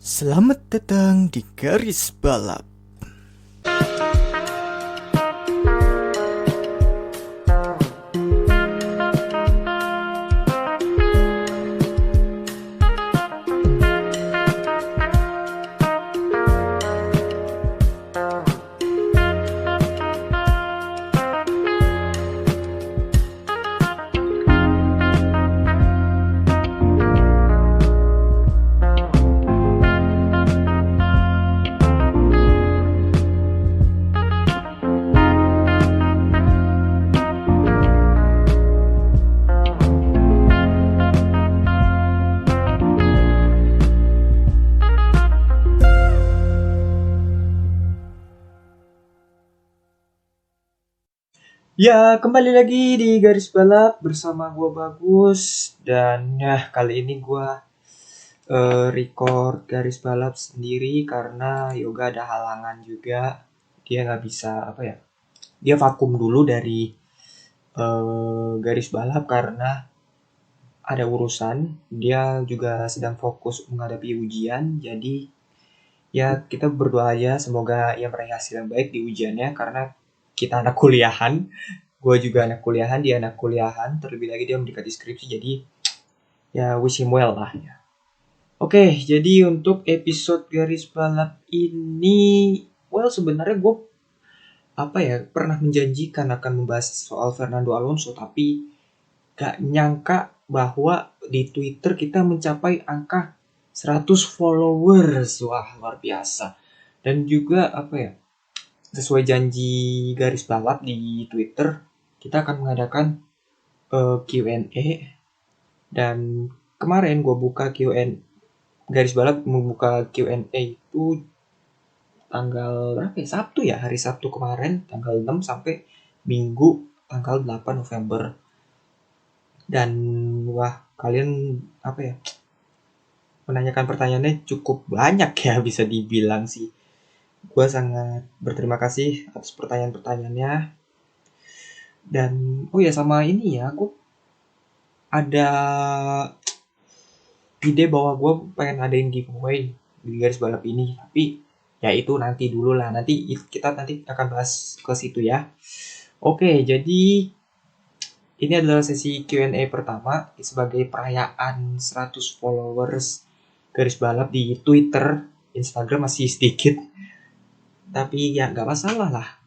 Selamat datang di Garis Balap. Ya, kembali lagi di Garis Balap bersama gua Bagus. Dan ya, kali ini gua record Garis Balap sendiri karena Yoga ada halangan juga. Dia nggak bisa, dia vakum dulu dari Garis Balap karena ada urusan. Dia juga sedang fokus menghadapi ujian. Jadi ya kita berdoa aja semoga ia meraih hasil yang baik di ujiannya karena kita anak kuliahan. Gue juga anak kuliahan, dia anak kuliahan, terlebih lagi dia mendekati skripsi, jadi ya wish him well lah ya. Oke, jadi untuk episode Garis Balap ini, sebenarnya gue pernah menjanjikan akan membahas soal Fernando Alonso, tapi gak nyangka bahwa di Twitter kita mencapai angka 100 followers. Wah, luar biasa. Dan juga sesuai janji Garis Balap di Twitter, kita akan mengadakan Q&A. Dan kemarin gue buka Q&A, Garis Balap membuka Q&A itu tanggal berapa ya? Sabtu ya, hari Sabtu kemarin tanggal 6 sampai Minggu tanggal 8 November. Dan wah, kalian menanyakan pertanyaannya cukup banyak ya, bisa dibilang sih. Gue sangat berterima kasih atas pertanyaan-pertanyaannya. Dan sama ini ya, gue ada ide bahwa gue pengen adain giveaway di Garis Balap ini, tapi ya itu nanti dulu lah, nanti kita nanti akan bahas ke situ ya. Oke, jadi ini adalah sesi Q&A pertama sebagai perayaan 100 followers Garis Balap di Twitter. Instagram masih sedikit, tapi ya nggak masalah lah,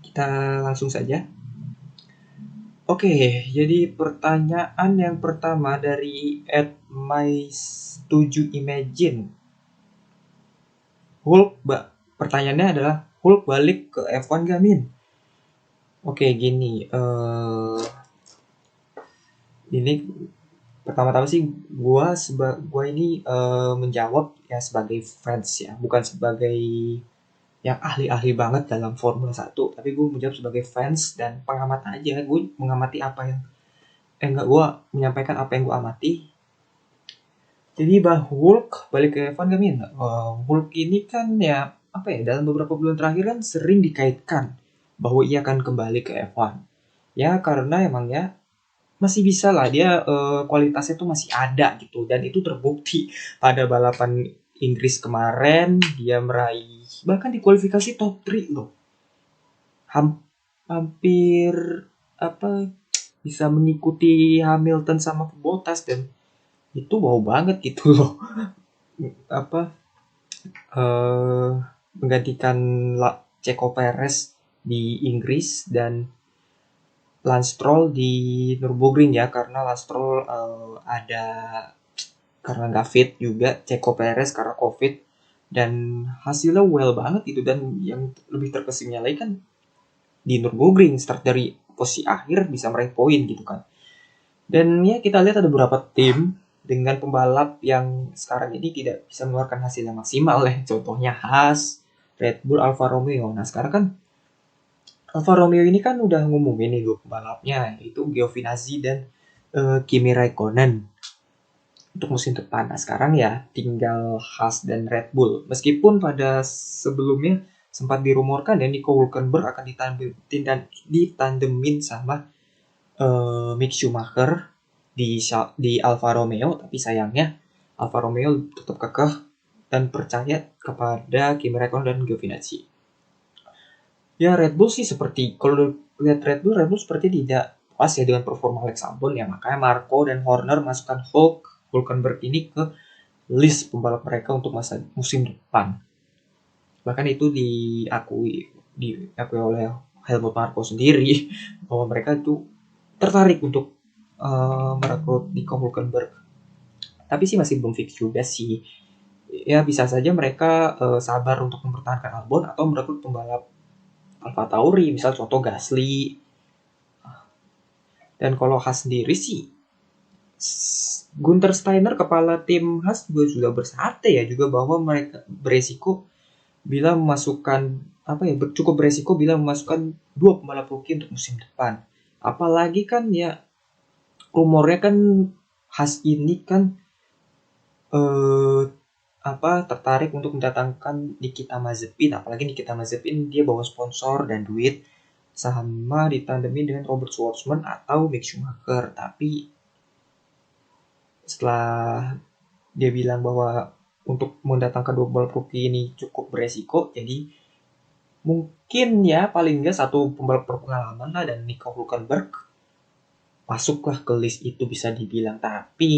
kita langsung saja. Oke, jadi pertanyaan yang pertama dari @my7imagine. Pertanyaannya adalah Hulk balik ke F1 gak, Min? Oke, gini. Ini pertama-tama sih gua ini menjawab ya sebagai fans ya, bukan sebagai yang ahli-ahli banget dalam Formula 1, tapi gue menjawab sebagai fans dan pengamat aja. Gue mengamati gue menyampaikan apa yang gue amati. Jadi Hulk balik ke F1 gak, Min? Hulk ini kan ya dalam beberapa bulan terakhir kan sering dikaitkan bahwa ia akan kembali ke F1 ya, karena emang ya masih bisa lah dia, kualitasnya tuh masih ada gitu, dan itu terbukti pada balapan Inggris kemarin dia meraih bahkan di kualifikasi top 3 loh. Hampir bisa mengikuti Hamilton sama Bottas, dan itu wow banget gitu loh. Menggantikan Checo Perez di Inggris dan Lance Stroll di Nürburgring ya, karena Lance Stroll karena nggak fit juga, Checo Perez karena COVID, dan hasilnya well banget itu. Dan yang lebih terkesimnya lagi kan di Nürburgring start dari posisi akhir bisa meraih poin gitu kan. Dan ya kita lihat ada beberapa tim dengan pembalap yang sekarang ini tidak bisa mengeluarkan hasil yang maksimal ya. Contohnya Haas, Red Bull, Alfa Romeo. Nah sekarang kan Alfa Romeo ini kan udah ngumumin nih 2 pembalapnya, yaitu Giovinazzi dan Kimi Raikkonen untuk musim depan. Nah sekarang ya tinggal Haas dan Red Bull. Meskipun pada sebelumnya sempat dirumorkan ya Nico Hülkenberg akan ditandemin sama Mick Schumacher di Alfa Romeo, tapi sayangnya Alfa Romeo tetap kekeh dan percaya kepada Kimi Räikkönen dan Giovinazzi. Ya Red Bull sih seperti, kalau lihat Red Bull seperti tidak pas ya dengan performa Alex Albon ya, makanya Marco dan Horner masukkan Hülkenberg ini ke list pembalap mereka untuk masa musim depan. Bahkan itu diakui oleh Helmut Marko sendiri bahwa mereka itu tertarik untuk merekrut Nico Hülkenberg. Tapi sih masih belum fix juga sih. Ya bisa saja mereka sabar untuk mempertahankan Albon atau merekrut pembalap Alfa Tauri, misal contoh Gasly. Dan kalau Haas sendiri sih, Gunther Steiner kepala tim Haas juga sudah bersate ya juga bahwa mereka beresiko bila memasukkan cukup beresiko bila memasukkan 2 pembalap rookie untuk musim depan. Apalagi kan ya rumornya kan Haas ini kan tertarik untuk mendatangkan Nikita Mazepin, apalagi Nikita Mazepin dia bawa sponsor dan duit sama ditandemi dengan Robert Schwarzman atau Mick Schumacher. Tapi setelah dia bilang bahwa untuk mendatangkan 2 pembalap rookie ini cukup beresiko, jadi mungkin ya paling nggak 1 pembalap berpengalaman lah, dan Nico Hülkenberg masuklah ke list itu bisa dibilang. Tapi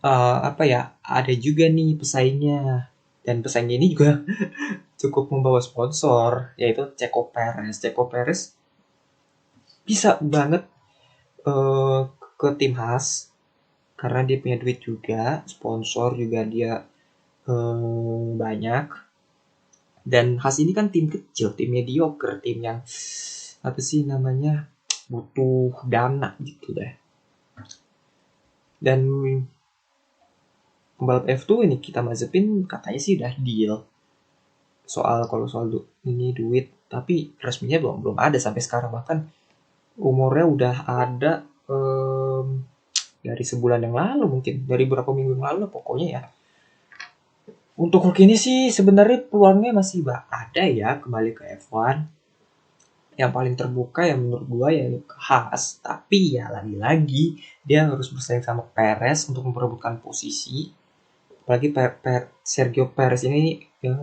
ada juga nih pesaingnya, dan pesaingnya ini juga cukup membawa sponsor, yaitu Checo Perez. Checo Perez bisa banget ke tim Haas karena dia punya duit juga, sponsor juga dia banyak. Dan Haas ini kan tim kecil, tim mediocre, tim yang butuh dana gitu deh. Dan pembalap F2 ini kita Mazepin katanya sih udah deal soal duit, tapi resminya belum ada sampai sekarang. Bahkan umurnya udah ada dari sebulan yang lalu, mungkin dari beberapa minggu yang lalu pokoknya ya. Untuk Hulk ini sih sebenarnya peluangnya masih ada ya kembali ke F1. Yang paling terbuka yang menurut gue ya Haas, tapi ya lagi-lagi dia harus bersaing sama Perez untuk memperebutkan posisi. Apalagi Sergio Perez ini yang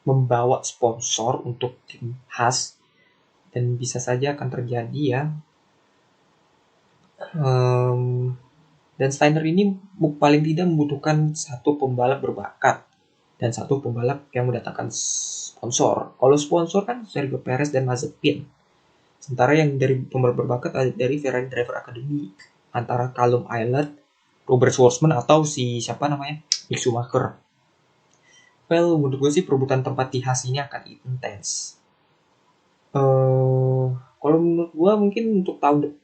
membawa sponsor untuk tim Haas, dan bisa saja akan terjadi ya. Dan Steiner ini paling tidak membutuhkan 1 pembalap berbakat dan 1 pembalap yang mendatangkan sponsor. Kalau sponsor kan Sergio Perez dan Mazepin. Sementara yang dari pembalap berbakat ada dari Ferrari Driver Academy, antara Callum Ilott, Robert Schwarzman, atau Mick Schumacher. Well, menurut gue sih perebutan tempat di Haas ini akan intens. Kalau menurut gue mungkin untuk tahun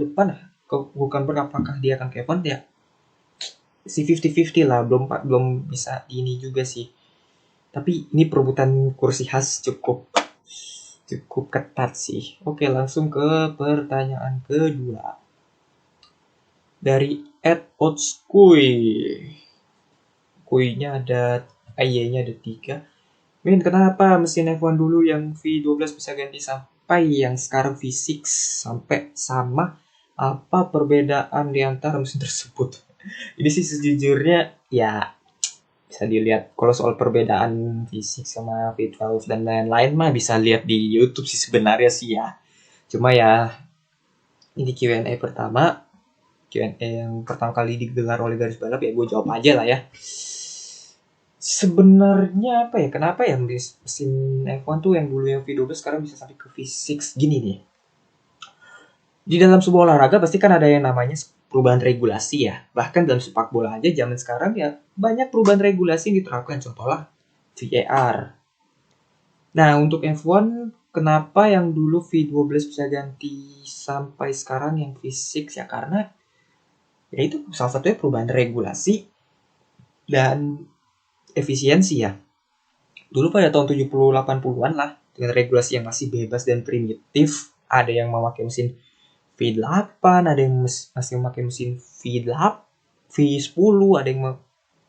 depan Hülkenberg apakah dia akan ke F1 ya si 50-50 lah, belum bisa ini juga sih. Tapi ini perebutan kursi Haas cukup ketat sih. Oke, langsung ke pertanyaan kedua dari @otskui. Kuinya ada nya ada 3. Min, kenapa mesin F1 dulu yang V12 bisa ganti sampai yang sekarang V6 sampai sama? Apa perbedaan di antara mesin tersebut? Ini sih sejujurnya ya bisa dilihat. Kalau soal perbedaan V6 sama V12 dan lain-lain mah bisa lihat di YouTube sih sebenarnya sih ya. Cuma ya ini Q&A pertama. Q&A yang pertama kali digelar oleh Garis Balap, ya gue jawab aja lah ya. Sebenarnya kenapa ya mesin F1 tuh yang dulu yang V12 sekarang bisa sampai ke V6 gini nih. Di dalam sebuah olahraga pasti kan ada yang namanya perubahan regulasi ya. Bahkan dalam sepak bola aja zaman sekarang ya banyak perubahan regulasi yang diterapkan. Contohnya VAR. Nah, untuk F1 kenapa yang dulu V12 bisa ganti sampai sekarang yang V6 ya, karena ya itu salah satunya perubahan regulasi dan efisiensi ya. Dulu pada tahun 70-80-an lah, dengan regulasi yang masih bebas dan primitif, ada yang memakai mesin V8, ada yang masih memakai mesin V8, V10,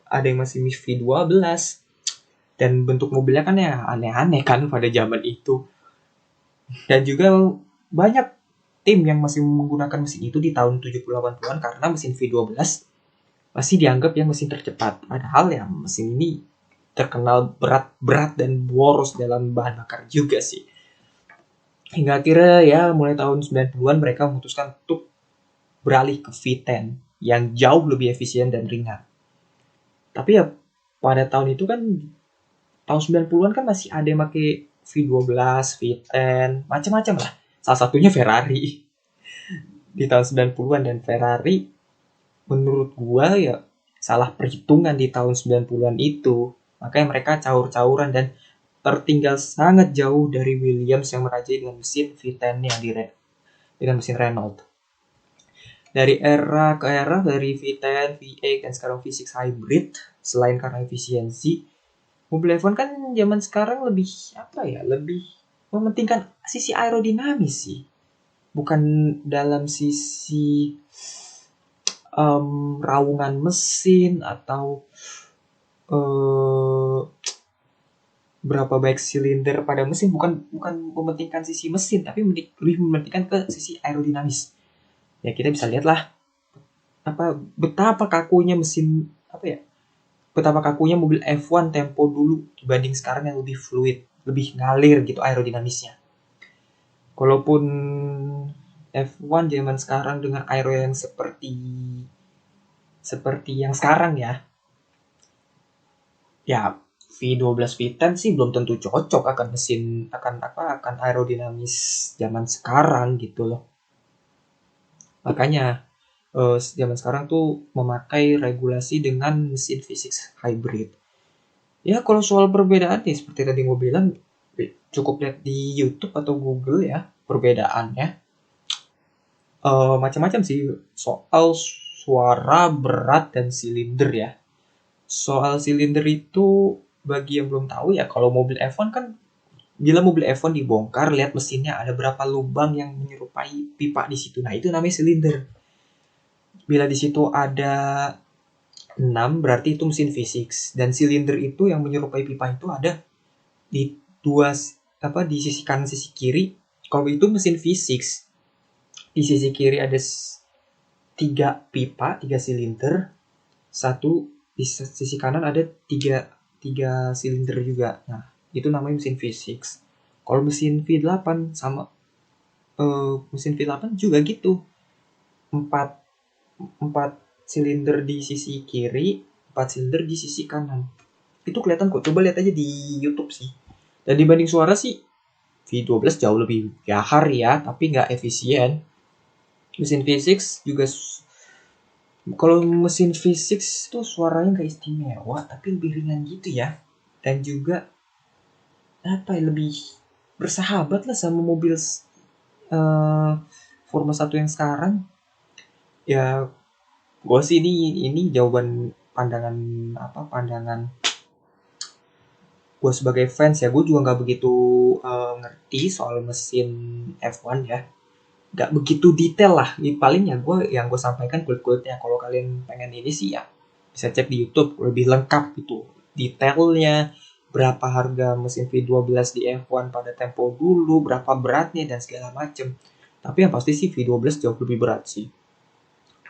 ada yang masih V12. Dan bentuk mobilnya kan ya aneh-aneh kan pada zaman itu. Dan juga banyak tim yang masih menggunakan mesin itu di tahun 70-80-an karena mesin V12 masih dianggap yang mesin tercepat. Padahal ya mesin ini terkenal berat dan boros dalam bahan bakar juga sih. Hingga akhirnya ya mulai tahun 90-an mereka memutuskan untuk beralih ke V10 yang jauh lebih efisien dan ringan. Tapi ya pada tahun itu kan tahun 90-an kan masih ada yang pakai V12, V10, macam-macam lah. Salah satunya Ferrari di tahun 90-an, dan Ferrari menurut gua ya salah perhitungan di tahun 90-an itu. Makanya mereka caur-cauran dan tertinggal sangat jauh dari Williams yang merajai dengan mesin V10 yang dengan mesin Renault. Dari era ke era, dari V10, V8, dan sekarang V6 hybrid, selain karena efisiensi, mobil F1 kan zaman sekarang lebih lebih mementingkan sisi aerodinamis sih, bukan dalam sisi raungan mesin atau uh, berapa baik silinder pada mesin, bukan mementingkan sisi mesin, tapi lebih mementingkan ke sisi aerodinamis. Ya kita bisa lihatlah betapa kakunya mesin betapa kakunya mobil F1 tempo dulu dibanding sekarang yang lebih fluid, lebih ngalir gitu aerodinamisnya. Walaupun F1 zaman sekarang dengan aero yang seperti yang sekarang ya V12 V10 sih belum tentu cocok akan mesin akan aerodinamis zaman sekarang gitu loh. Makanya zaman sekarang tuh memakai regulasi dengan mesin V6 hybrid. Ya kalau soal perbedaan nih seperti tadi gue bilang, cukup lihat di YouTube atau Google ya perbedaannya. Macam-macam sih soal suara, berat, dan silinder ya. Soal silinder itu bagi yang belum tahu ya, kalau mobil F1 kan bila mobil F1 dibongkar, lihat mesinnya ada berapa lubang yang menyerupai pipa di situ. Nah, itu namanya silinder. Bila di situ ada 6 berarti itu mesin V6, dan silinder itu yang menyerupai pipa itu ada di di sisi kanan sisi kiri. Kalau itu mesin V6, di sisi kiri ada 3 pipa, 3 silinder, satu di sisi kanan ada 3 silinder juga. Nah, itu namanya mesin V6. Kalau mesin V8 sama mesin V8 juga gitu. 4 silinder di sisi kiri, 4 silinder di sisi kanan. Itu kelihatan kok. Coba lihat aja di YouTube sih. Dan dibanding suara sih V12 jauh lebih gahar ya, tapi nggak efisien. Mesin V6 juga, kalau mesin V6 tuh suaranya nggak istimewa, tapi lebih ringan gitu ya. Dan juga lebih bersahabat lah sama mobil Formula 1 yang sekarang. Ya gue sih ini jawaban pandangan gue sebagai fans ya. Gue juga nggak begitu ngerti soal mesin F1 ya, nggak begitu detail lah. Paling ya gue sampaikan kulit-kulitnya. Kalau kalian pengen ini sih ya bisa cek di YouTube lebih lengkap gitu detailnya, berapa harga mesin V12 di F1 pada tempo dulu, berapa beratnya dan segala macem. Tapi yang pasti sih V12 jauh lebih berat sih.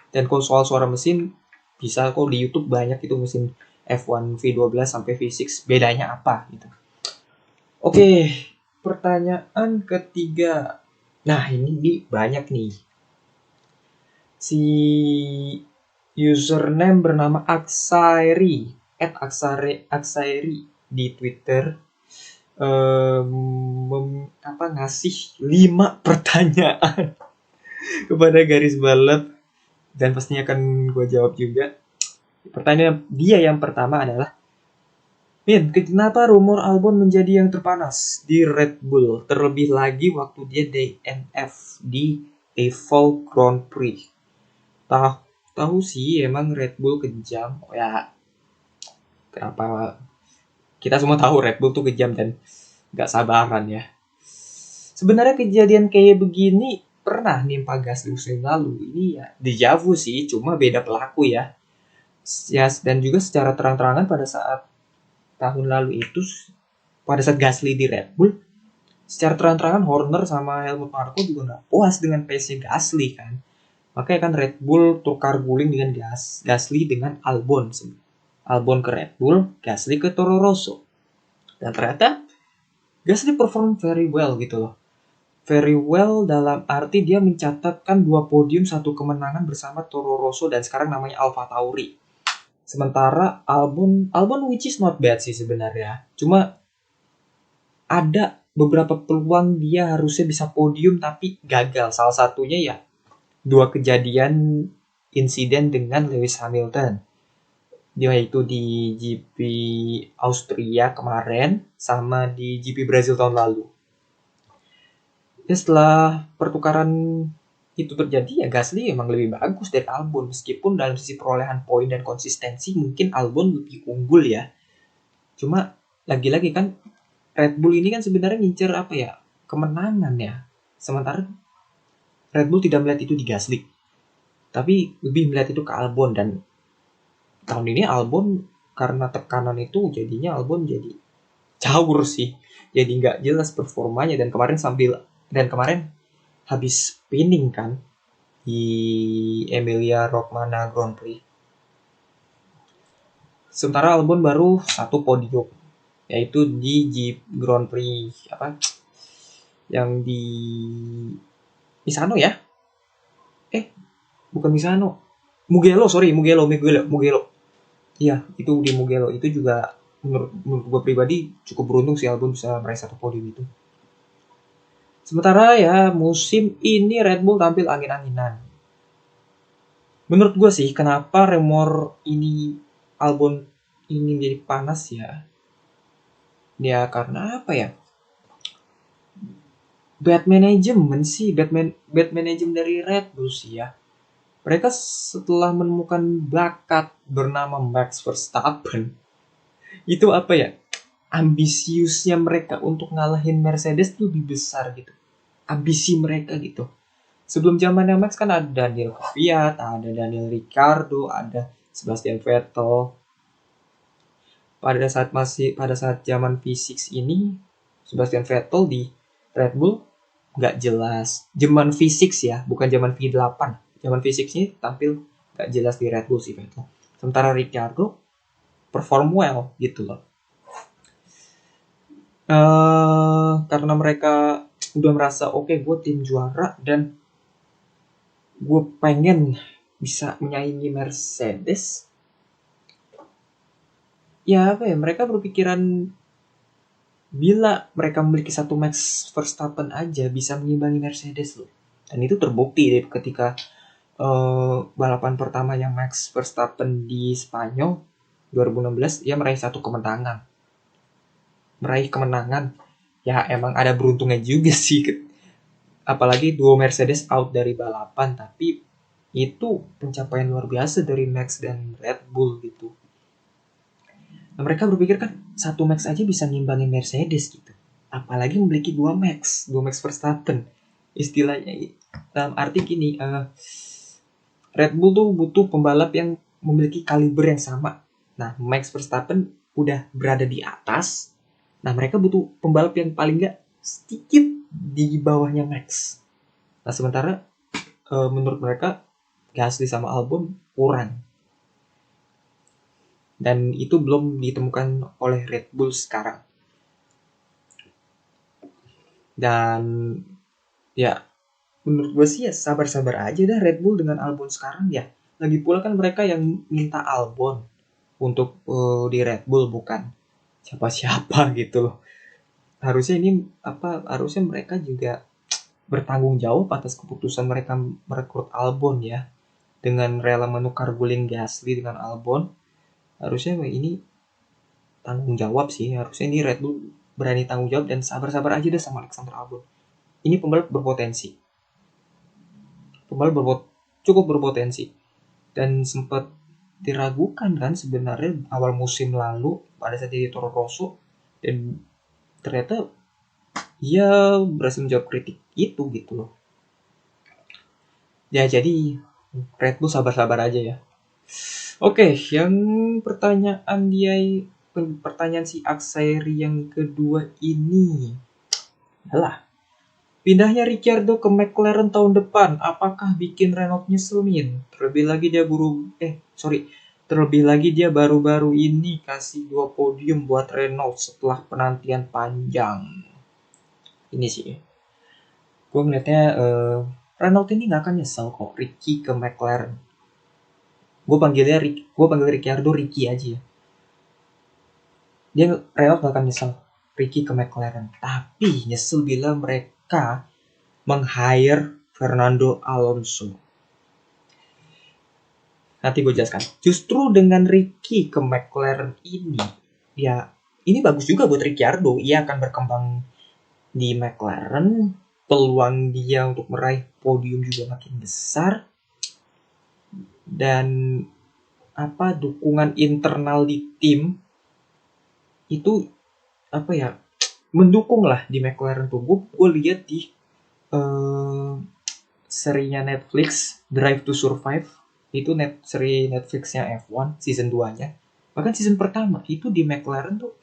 Dan kalau soal suara mesin, bisa kok di YouTube banyak itu mesin F1 V12 sampai V6 bedanya apa gitu. Oke, pertanyaan ketiga. Nah, ini banyak nih. Si username bernama Aksairi, @Aksairi di Twitter ngasih 5 pertanyaan kepada garis balap, dan pastinya akan gue jawab juga. Pertanyaan dia yang pertama adalah, Min, kenapa rumor Albon menjadi yang terpanas di Red Bull, terlebih lagi waktu dia DNF di Eiffel Grand Prix? Tahu sih emang Red Bull kejam. Oh ya, kenapa? Kita semua tahu Red Bull tuh kejam dan gak sabaran ya. Sebenarnya kejadian kayak begini pernah nimpa Gasly musim lalu. Ini ya dejavu sih, cuma beda pelaku ya. Dan juga secara terang-terangan pada saat tahun lalu itu, pada saat Gasly di Red Bull, secara terang-terangan Horner sama Helmut Marko juga nggak puas dengan pace-nya Gasly kan. Makanya kan Red Bull tukar guling dengan Gasly dengan Albon. Albon ke Red Bull, Gasly ke Toro Rosso. Dan ternyata Gasly perform very well gitu loh. Very well dalam arti dia mencatatkan 2 podium, 1 kemenangan bersama Toro Rosso dan sekarang namanya Alfa Tauri. Sementara Albon which is not bad sih sebenarnya. Cuma ada beberapa peluang dia harusnya bisa podium tapi gagal. Salah satunya ya 2 kejadian insiden dengan Lewis Hamilton. Dia itu di GP Austria kemarin sama di GP Brazil tahun lalu. Ya setelah pertukaran itu terjadi ya Gasly emang lebih bagus dari Albon, meskipun dalam sisi perolehan poin dan konsistensi mungkin Albon lebih unggul ya. Cuma lagi-lagi kan Red Bull ini kan sebenarnya ngincer apa ya, kemenangan ya. Sementara Red Bull tidak melihat itu di Gasly, tapi lebih melihat itu ke Albon. Dan tahun ini Albon karena tekanan itu jadinya Albon jadi caur sih, jadi nggak jelas performanya. Dan kemarin habis spinning kan di Emilia Romagna Grand Prix. Sementara Albon baru 1 podium, yaitu di Grand Prix apa yang di Misano ya? Bukan Misano. Mugello. Iya, itu di Mugello. Itu juga menurut gue pribadi cukup beruntung sih Albon bisa meraih 1 podium itu. Sementara ya musim ini Red Bull tampil angin-anginan. Menurut gue sih kenapa remor ini Albon ini menjadi panas ya. Ya karena apa ya? Bad management sih, bad management dari Red Bull sih ya. Mereka setelah menemukan bakat bernama Max Verstappen, itu apa ya? Ambisiusnya mereka untuk ngalahin Mercedes tuh lebih besar gitu. Ambisi mereka gitu. Sebelum zamannya Max kan ada Daniel Kvyat, ada Daniel Ricciardo, ada Sebastian Vettel. Pada saat zaman V6 ini, Sebastian Vettel di Red Bull nggak jelas. Zaman V6 ya, bukan zaman V8. Zaman V6 ini tampil nggak jelas di Red Bull sih Vettel. Sementara Ricciardo perform well gitu loh. Karena mereka udah merasa oke, gue tim juara dan gue pengen bisa menyaingi Mercedes. Ya apa ya, mereka berpikiran bila mereka memiliki 1 Max Verstappen aja bisa mengimbangi Mercedes loh. Dan itu terbukti deh ketika balapan pertamanya Max Verstappen di Spanyol 2016, dia meraih 1 kemenangan. Ya emang ada beruntungnya juga sih. Apalagi 2 Mercedes out dari balapan, tapi itu pencapaian luar biasa dari Max dan Red Bull gitu. Nah, mereka berpikir kan 1 Max aja bisa ngimbangin Mercedes gitu. Apalagi memiliki 2 Max Verstappen. Istilahnya dalam arti gini, Red Bull tuh butuh pembalap yang memiliki kaliber yang sama. Nah, Max Verstappen udah berada di atas. Nah, mereka butuh pembalap yang paling nggak sedikit di bawahnya Max. Nah, sementara menurut mereka Gasly sama Albon kurang. Dan itu belum ditemukan oleh Red Bull sekarang. Dan ya menurut gue sih ya sabar-sabar aja dah Red Bull dengan Albon sekarang ya. Lagi pula kan mereka yang minta Albon untuk di Red Bull, bukan siapa-siapa gitu loh. Harusnya mereka juga bertanggung jawab atas keputusan mereka merekrut Albon ya. Dengan rela menukar guling Gasly dengan Albon, harusnya ini tanggung jawab sih. Harusnya ini Red Bull berani tanggung jawab dan sabar-sabar aja deh sama Alexander Albon. Ini pembalap berpotensi. Cukup berpotensi. Dan sempat diragukan kan sebenarnya awal musim lalu pada saat di Toro Rosso, dan ternyata dia berhasil menjawab kritik itu gitu loh. Ya jadi Red Bull sabar-sabar aja ya. Oke, yang pertanyaan si Aksari yang kedua ini adalah Pindahnya Ricciardo ke McLaren tahun depan, apakah bikin Renault nyesel, Min? Terlebih lagi dia baru-baru ini kasih 2 podium buat Renault setelah penantian panjang. Ini sih, gue ngeliatnya Renault ini nggak akan nyesel kok Ricky ke McLaren. Gue panggil Ricciardo Ricky aja ya. Dia Renault nggak akan nyesel Ricky ke McLaren, tapi nyesel bila mereka meng-hire Fernando Alonso. Nanti gue jelaskan. Justru dengan Ricky ke McLaren ini, ya ini bagus juga buat Ricciardo. Ia akan berkembang di McLaren, peluang dia untuk meraih podium juga makin besar, dan dukungan internal di tim itu mendukung lah di McLaren tuh. Gue lihat di serinya Netflix Drive to Survive, itu seri Netflixnya F1 season 2-nya. Bahkan season pertama itu di McLaren tuh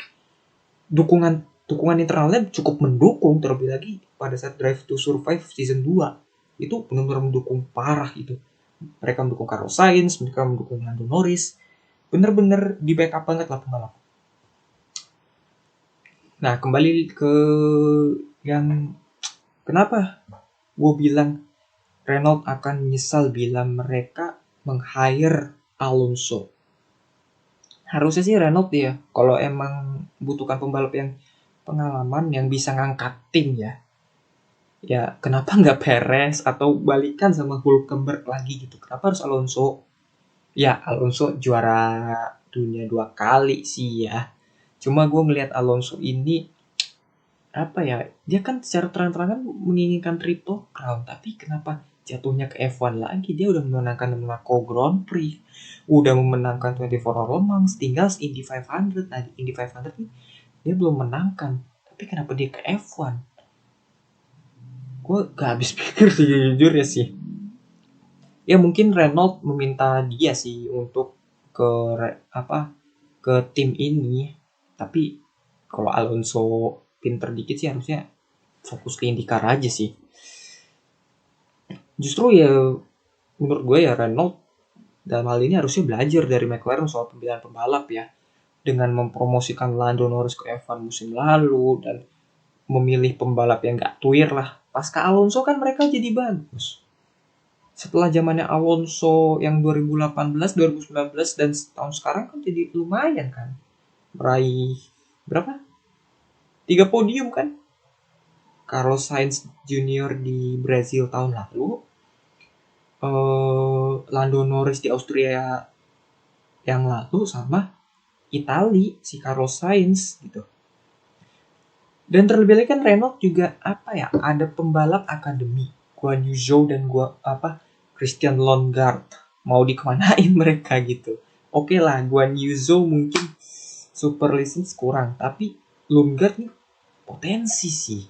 dukungan internalnya cukup mendukung. Terlebih lagi pada saat Drive to Survive season 2 itu benar-benar mendukung parah itu. Mereka mendukung Carlos Sainz, mereka mendukung Lando Norris, bener-bener di backup banget lah pembalap. Nah, kembali ke yang kenapa gue bilang Renault akan menyesal bila mereka meng-hire Alonso. Harusnya sih Renault ya, kalau emang butuhkan pembalap yang pengalaman yang bisa ngangkat tim ya. Ya kenapa nggak Perez atau balikan sama Hulkenberg lagi gitu? Kenapa harus Alonso? Ya Alonso juara dunia 2 kali sih ya. Cuma gue ngelihat Alonso ini dia kan secara terang-terangan menginginkan Triple Crown, tapi kenapa jatuhnya ke F1 lagi? Dia udah memenangkan Monaco Grand Prix, udah memenangkan 24 Hour Le Mans, tinggal Indy 500. Nah, di Indy 500 nih dia belum menangkan, tapi kenapa dia ke F1? Gue gak habis pikir sih, jujur ya sih. Ya mungkin Renault meminta dia sih untuk ke tim ini, tapi kalau Alonso pinter dikit sih harusnya fokus ke IndyCar aja sih. Justru ya menurut gue ya Renault dalam hal ini harusnya belajar dari McLaren soal pemilihan pembalap ya, dengan mempromosikan Lando Norris ke F1 musim lalu dan memilih pembalap yang gak tuir lah. Pasca Alonso kan mereka jadi bagus. Setelah zamannya Alonso yang 2018, 2019 dan tahun sekarang kan jadi lumayan kan. Meraih berapa? 3 podium kan. Carlos Sainz Junior di Brazil tahun lalu, Lando Norris di Austria yang lalu, sama Itali si Carlos Sainz gitu. Dan terlebih lagi kan Renault juga ada pembalap akademi, Guan Yu Zhou dan Christian Lundgaard. Mau dikemanain mereka gitu? Oke lah, Guan Yu Zhou mungkin super license kurang, tapi Lundgaard nih potensi sih.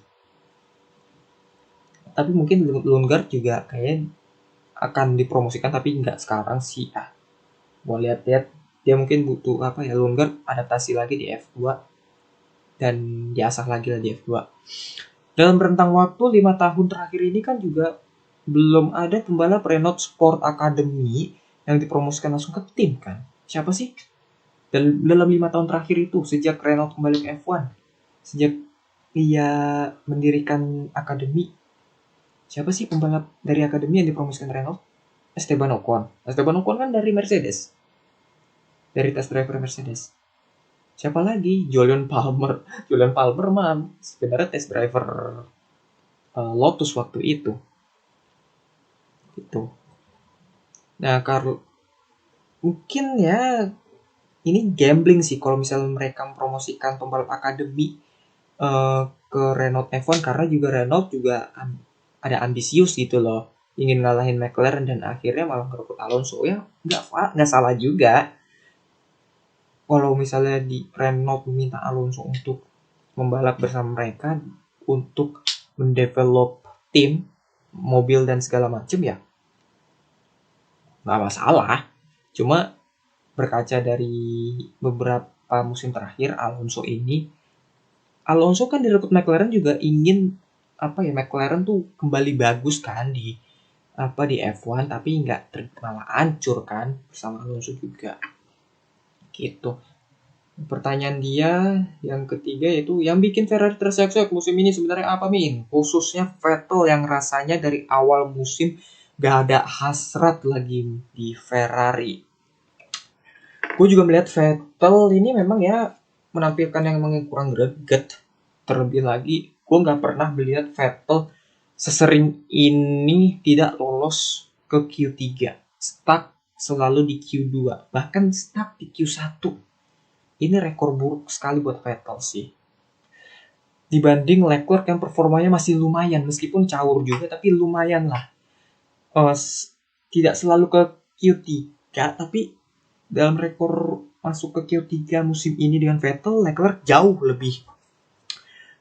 Tapi mungkin Lundgaard juga kayaknya akan dipromosikan, tapi nggak sekarang sih ya. Gue lihat-lihat dia mungkin butuh Lundgaard adaptasi lagi di F2 dan diasah lagi lah di F2. Dalam rentang waktu 5 tahun terakhir ini kan juga belum ada pembalap Renault Sport Academy yang dipromosikan langsung ke tim kan. Siapa sih? Dalam 5 tahun terakhir itu, sejak Renault kembali ke F1, sejak dia mendirikan akademi, siapa sih pembalap dari akademi yang dipromosikan Renault? Esteban Ocon. Esteban Ocon kan dari Mercedes, dari test driver Mercedes. Siapa lagi? Julian Palmer. Julian Palmer mah sebenarnya test driver Lotus waktu itu. Gitu. Nah, mungkin ya ini gambling sih kalau misalnya mereka mempromosikan pembalap akademi ke Renault F1, karena juga Renault juga ada ambisius gitu loh, ingin ngalahin McLaren dan akhirnya malah ngerebut Alonso. Ya nggak salah juga kalau misalnya di Renault meminta Alonso untuk membalap bersama mereka untuk mendevelop tim, mobil dan segala macam, ya nggak masalah. Cuma berkaca dari beberapa musim terakhir Alonso kan direkrut McLaren juga ingin McLaren tuh kembali bagus kan di F1, tapi nggak malah hancur kan bersama Alonso juga gitu. Pertanyaan dia yang ketiga yaitu yang bikin Ferrari terseok-seok musim ini sebenarnya apa, Min? Khususnya Vettel yang rasanya dari awal musim gak ada hasrat lagi di Ferrari. Gue juga melihat Vettel ini memang ya menampilkan yang memang kurang greget. Terlebih lagi, gue nggak pernah melihat Vettel sesering ini tidak lolos ke Q3. Stuck selalu di Q2, bahkan stuck di Q1. Ini rekor buruk sekali buat Vettel sih. Dibanding Leclerc yang performanya masih lumayan, meskipun caur juga, tapi lumayan lah. Uh, Tidak selalu ke Q3, tapi dalam rekor masuk ke Q3 musim ini dengan Vettel, Leclerc jauh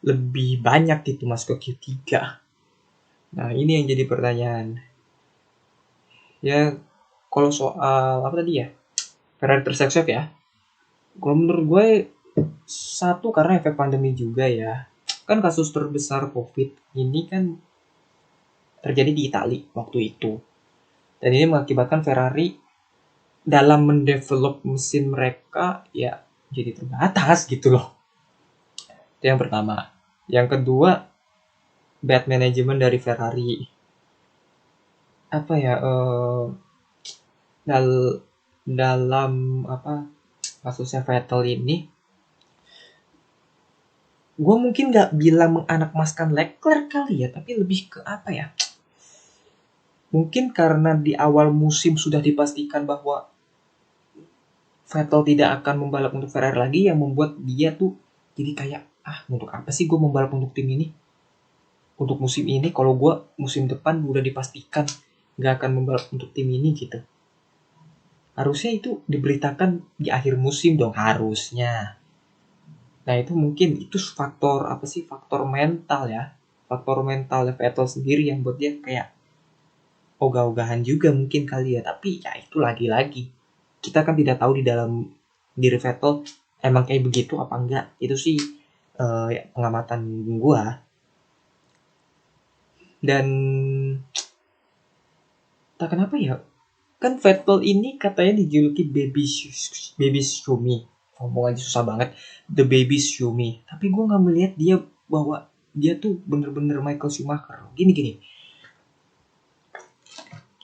lebih banyak gitu masuk ke Q3. Nah, ini yang jadi pertanyaan. Ya, kalau soal apa tadi ya? Ferrari terseok ya. Kalau menurut gue satu karena efek pandemi juga ya. Kan kasus terbesar COVID ini kan terjadi di Italia waktu itu. Dan ini mengakibatkan Ferrari dalam mendevelop mesin mereka ya jadi terbatas gitu loh. Itu yang pertama. Yang kedua, bad management dari Ferrari. Apa ya? Dal dalam kasusnya Vettel ini, gue mungkin nggak bilang menganakmaskan Leclerc kali ya, tapi lebih ke apa ya? Mungkin karena di awal musim sudah dipastikan bahwa Vettel tidak akan membalap untuk Ferrari lagi, yang membuat dia tuh jadi kayak untuk apa sih gue membalap untuk tim ini? Untuk musim ini, kalau gue musim depan udah dipastikan nggak akan membalap untuk tim ini gitu. Harusnya itu diberitakan di akhir musim dong, harusnya. Nah itu mungkin itu faktor mental ya, faktor mental Vettel sendiri yang buat dia kayak ogah-ogahan juga mungkin kali ya. Tapi ya itu lagi-lagi kita kan tidak tahu di dalam diri Vettel emang kayak begitu apa enggak. Itu sih ya, pengamatan gua. Dan tak kenapa ya, kan Vettel ini katanya dijuluki baby Shumi. Ngomong aja susah banget, the baby Shumi. Tapi gue nggak melihat dia bahwa dia tuh bener-bener Michael Schumacher. Gini,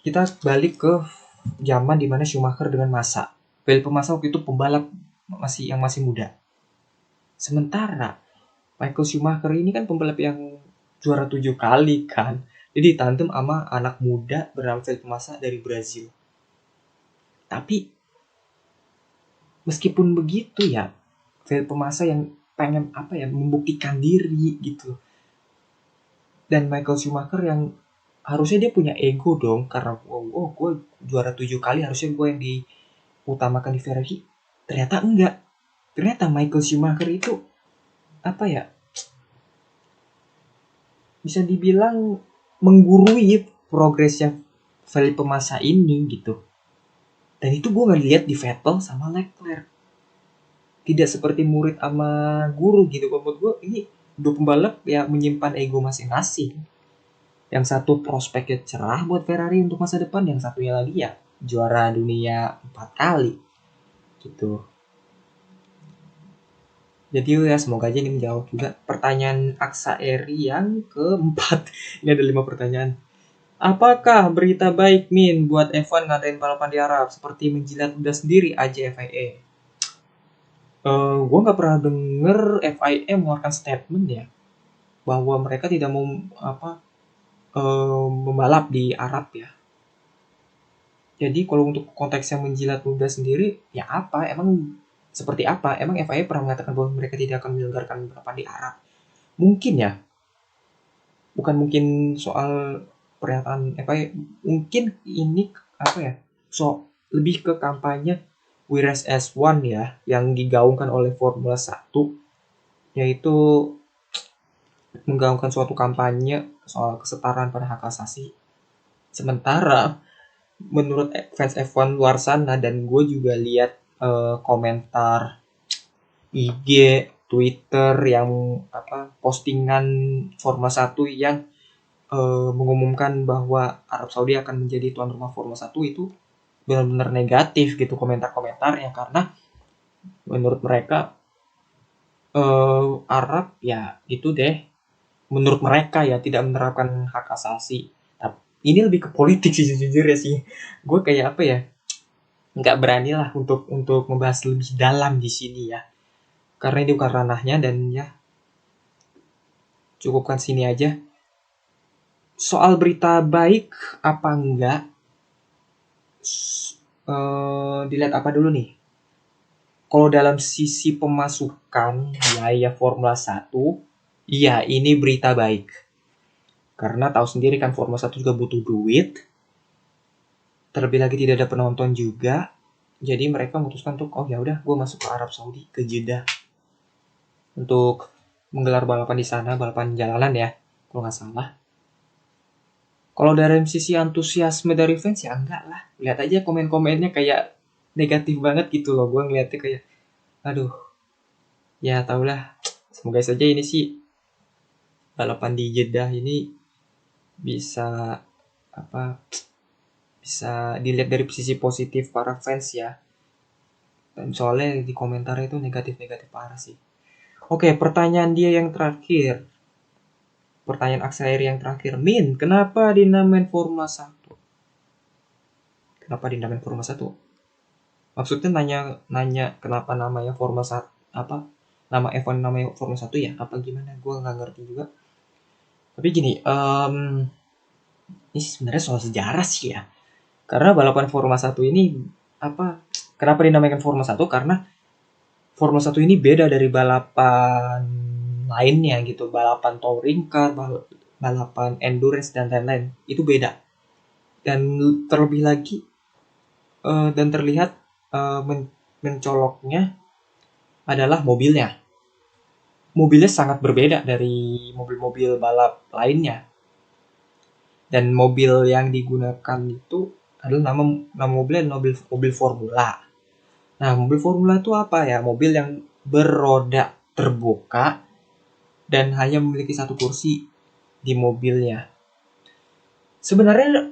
kita balik ke zaman dimana Schumacher dengan Massa. Felipe Massa waktu itu pembalap masih muda. Sementara Michael Schumacher ini kan pembalap yang juara 7 kali kan. Jadi tandem sama anak muda bernama Felipe Massa dari Brazil. Tapi meskipun begitu ya, Felipe Massa yang pengen membuktikan diri gitu. Dan Michael Schumacher yang harusnya dia punya ego dong, karena gue juara 7 kali, harusnya gue yang diutamakan di Ferrari. Ternyata enggak. Ternyata Michael Schumacher itu bisa dibilang menggurui progresnya Felipe Massa ini gitu. Dan itu gue nggak lihat di Vettel sama Leclerc. Tidak seperti murid sama guru gitu. Menurut gue ini dua pembalap yang menyimpan ego masing-masing. Yang satu prospeknya cerah buat Ferrari untuk masa depan, yang satunya lagi ya juara dunia 4 kali gitu. Jadi ya semoga aja ini menjawab juga pertanyaan Aksa Eri yang keempat. Ini ada 5 pertanyaan. Apakah berita baik, Min, buat F1 ngadain balapan di Arab seperti menjilat ludah sendiri aja FIA? Gue nggak pernah denger FIA mengeluarkan statement ya bahwa mereka tidak mau membalap di Arab ya. Jadi kalau untuk konteksnya menjilat ludah sendiri, ya emang seperti apa? Emang FIA pernah mengatakan bahwa mereka tidak akan menyelenggarakan balapan di Arab? Mungkin ya, bukan mungkin soal pernyataan FIA, mungkin ini lebih ke kampanye We Race S1 ya, yang digaungkan oleh Formula 1, yaitu menggaungkan suatu kampanye soal kesetaraan pada hak asasi. Sementara menurut fans F1 luar sana, dan gue juga lihat komentar IG Twitter yang postingan Formula 1 yang mengumumkan bahwa Arab Saudi akan menjadi tuan rumah Formula 1 itu benar-benar negatif gitu komentar-komentarnya, karena menurut mereka Arab ya gitu deh, menurut mereka ya tidak menerapkan hak asasi. Tapi ini lebih ke politik sih sejujurnya sih. Gue kayak apa ya, nggak berani lah untuk membahas lebih dalam di sini ya, karena ini bukan ranahnya, dan ya cukupkan sini aja. Soal berita baik apa enggak, dilihat apa dulu nih. Kalau dalam sisi pemasukan biaya Formula 1, iya ini berita baik. Karena tahu sendiri kan Formula 1 juga butuh duit. Terlebih lagi tidak ada penonton juga. Jadi mereka memutuskan untuk ya udah gue masuk ke Arab Saudi, ke Jeddah untuk menggelar balapan di sana, balapan jalanan ya, kalau nggak salah. Kalau dari sisi antusiasme dari fans ya enggak lah. Lihat aja komen-komennya kayak negatif banget gitu loh. Gue ngeliatnya kayak, aduh, ya tau lah. Semoga saja ini sih balapan di Jeddah ini bisa bisa dilihat dari sisi positif para fans ya. Dan soalnya di komentar itu negatif-negatif parah sih. Oke, pertanyaan dia yang terakhir. Pertanyaan Aksair yang terakhir. Min, kenapa dinamain Formula 1? Kenapa dinamain Formula 1? Maksudnya nanya kenapa namanya Formula 1, nama F1 namanya Formula 1 ya? Apa gimana? Gue nggak ngerti juga. Tapi gini, ini sebenarnya soal sejarah sih ya. Karena balapan Formula 1 ini kenapa dinamakan Formula 1? Karena Formula 1 ini beda dari balapan lainnya gitu. Balapan touring car, balapan endurance dan lain-lain. Itu beda. Dan terlebih lagi dan terlihat mencoloknya adalah mobilnya. Mobilnya sangat berbeda dari mobil-mobil balap lainnya. Dan mobil yang digunakan itu adalah nama mobilnya mobil Formula. Nah, mobil Formula itu apa ya? Mobil yang beroda terbuka dan hanya memiliki satu kursi di mobilnya. Sebenarnya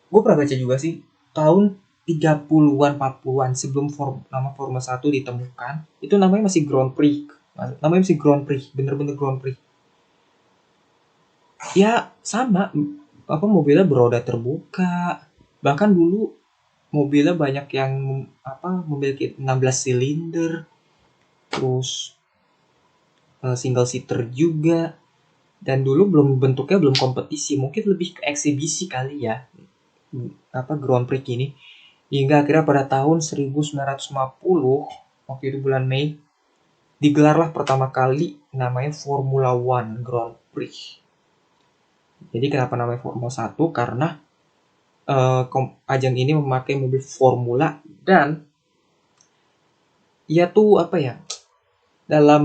gue pernah baca juga sih, tahun 30-an 40-an sebelum nama Formula 1 ditemukan, itu namanya masih Grand Prix. Namanya masih Grand Prix, bener-bener Grand Prix. Ya sama, mobilnya beroda terbuka. Bahkan dulu mobilnya banyak yang memiliki 16 silinder. Terus single seater juga. Dan dulu bentuknya belum kompetisi, mungkin lebih ke eksibisi kali ya. Grand Prix ini. Hingga akhirnya pada tahun 1950, waktu itu bulan Mei, digelarlah pertama kali namanya Formula One Grand Prix. Jadi kenapa namanya Formula 1? Karena ajang ini memakai mobil Formula, dan ia tuh dalam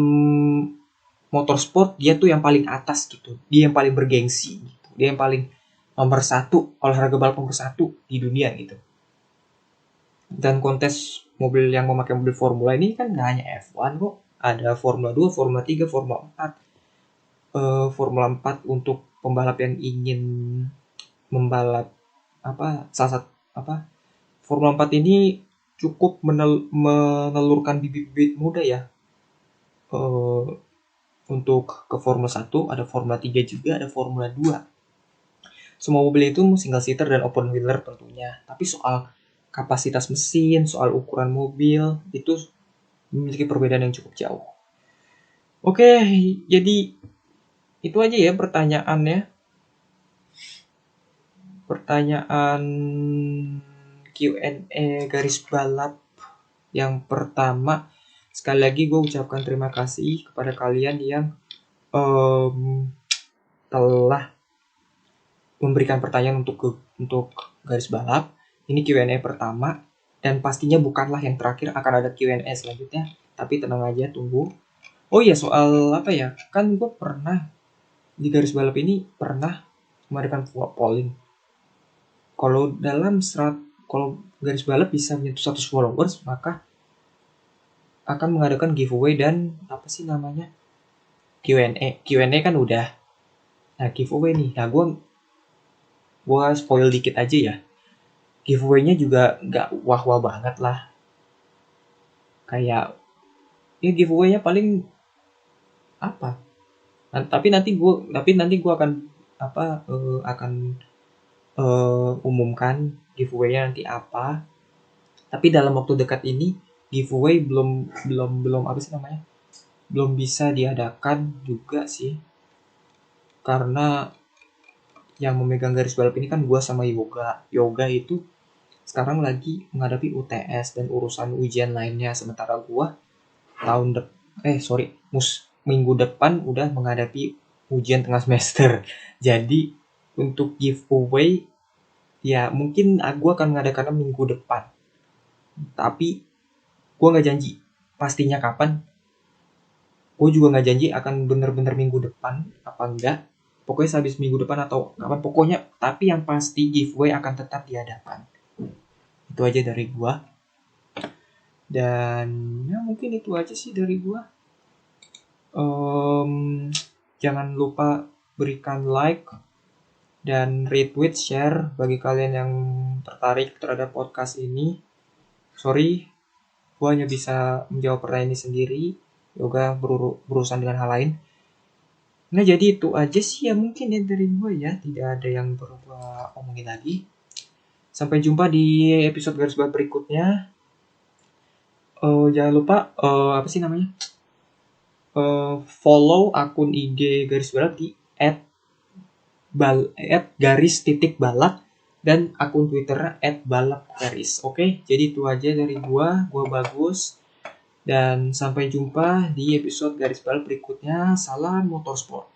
motorsport dia tuh yang paling atas gitu. Dia yang paling bergengsi gitu. Dia yang paling nomor satu, olahraga balap nomor satu di dunia gitu. Dan kontes mobil yang memakai mobil Formula ini kan gak hanya F1 kok. Ada Formula 2, Formula 3, Formula 4. Formula 4 untuk pembalap yang ingin membalap Formula 4 ini cukup menelurkan bibit-bibit muda ya. Untuk ke Formula 1 ada Formula 3 juga, ada Formula 2. Semua mobil itu single seater dan open wheeler tentunya. Tapi soal kapasitas mesin, soal ukuran mobil, itu memiliki perbedaan yang cukup jauh. Oke, jadi itu aja ya pertanyaannya. Pertanyaan Q&A garis balap yang pertama. Sekali lagi gue ucapkan terima kasih kepada kalian yang telah memberikan pertanyaan untuk garis balap. Ini Q&A pertama, dan pastinya bukanlah yang terakhir, akan ada Q&A selanjutnya. Tapi tenang aja, tunggu. Oh iya, soal kan gue pernah di garis balap ini pernah mengadakan polling. Kalau kalau garis balap bisa menyentuh 100 followers, maka akan mengadakan giveaway dan apa sih namanya, Q&A kan udah. Nah giveaway nih, nah gue spoil dikit aja ya. Giveaway-nya juga nggak wah-wah banget lah. Kayak ya giveaway-nya paling apa? Nah, tapi nanti gue akan umumkan giveaway-nya nanti apa. Tapi dalam waktu dekat ini giveaway belum belum apa sih namanya? Belum bisa diadakan juga sih. Karena yang memegang garis balap ini kan gue sama Yoga. Yoga itu sekarang lagi menghadapi UTS dan urusan ujian lainnya, sementara gue minggu depan udah menghadapi ujian tengah semester. Jadi untuk giveaway ya mungkin gue akan mengadakannya minggu depan, tapi gue nggak janji pastinya kapan. Gue juga nggak janji akan bener-bener minggu depan apa enggak, pokoknya sehabis minggu depan atau kapan pokoknya, tapi yang pasti giveaway akan tetap diadakan. Itu aja dari gue. Dan ya mungkin itu aja sih dari gue. Jangan lupa berikan like dan retweet, share bagi kalian yang tertarik terhadap podcast ini. Sorry, gue hanya bisa menjawab pertanyaan ini sendiri. Yoga berurusan dengan hal lain. Nah jadi itu aja sih ya mungkin ya dari gue ya. Tidak ada yang perlu gue omongin lagi. Sampai jumpa di episode garis balap berikutnya. Jangan lupa follow akun IG garis balap di @garis_balap dan akun Twitternya @balapgaris. Oke, jadi itu aja dari gua Bagus, dan sampai jumpa di episode garis balap berikutnya. Salam motorsport.